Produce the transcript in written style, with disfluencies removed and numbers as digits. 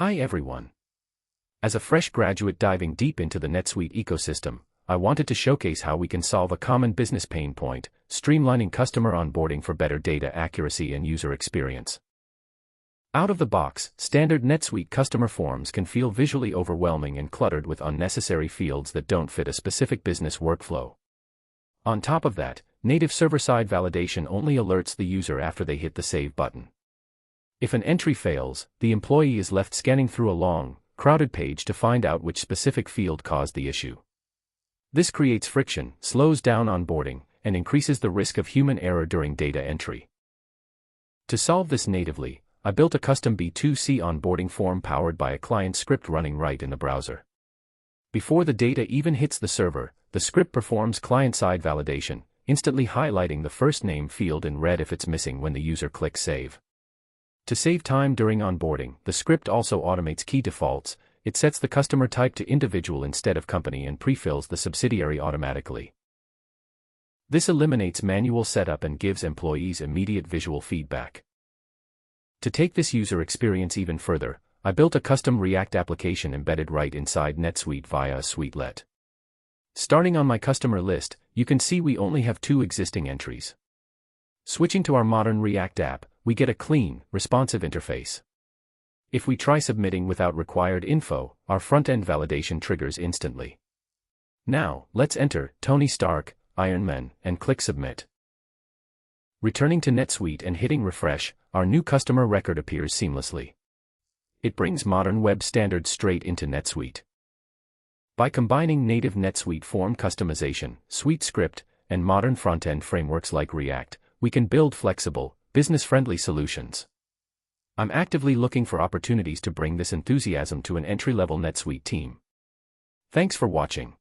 Hi everyone. As a fresh graduate diving deep into the NetSuite ecosystem, I wanted to showcase how we can solve a common business pain point, streamlining customer onboarding for better data accuracy and user experience. Out of the box, standard NetSuite customer forms can feel visually overwhelming and cluttered with unnecessary fields that don't fit a specific business workflow. On top of that, native server-side validation only alerts the user after they hit the save button. If an entry fails, the employee is left scanning through a long, crowded page to find out which specific field caused the issue. This creates friction, slows down onboarding, and increases the risk of human error during data entry. To solve this natively, I built a custom B2C onboarding form powered by a client script running right in the browser. Before the data even hits the server, the script performs client-side validation, instantly highlighting the first name field in red if it's missing when the user clicks save. To save time during onboarding, the script also automates key defaults. It sets the customer type to individual instead of company and pre-fills the subsidiary automatically. This eliminates manual setup and gives employees immediate visual feedback. To take this user experience even further, I built a custom React application embedded right inside NetSuite via a Suitelet. Starting on my customer list, you can see we only have 2 existing entries. Switching to our modern React app, we get a clean, responsive interface. If we try submitting without required info, our front-end validation triggers instantly. Now, let's enter Tony Stark, Iron Man, and click Submit. Returning to NetSuite and hitting refresh, our new customer record appears seamlessly. It brings modern web standards straight into NetSuite. By combining native NetSuite form customization, SuiteScript, and modern front-end frameworks like React, we can build flexible, business-friendly solutions. I'm actively looking for opportunities to bring this enthusiasm to an entry-level NetSuite team. Thanks for watching.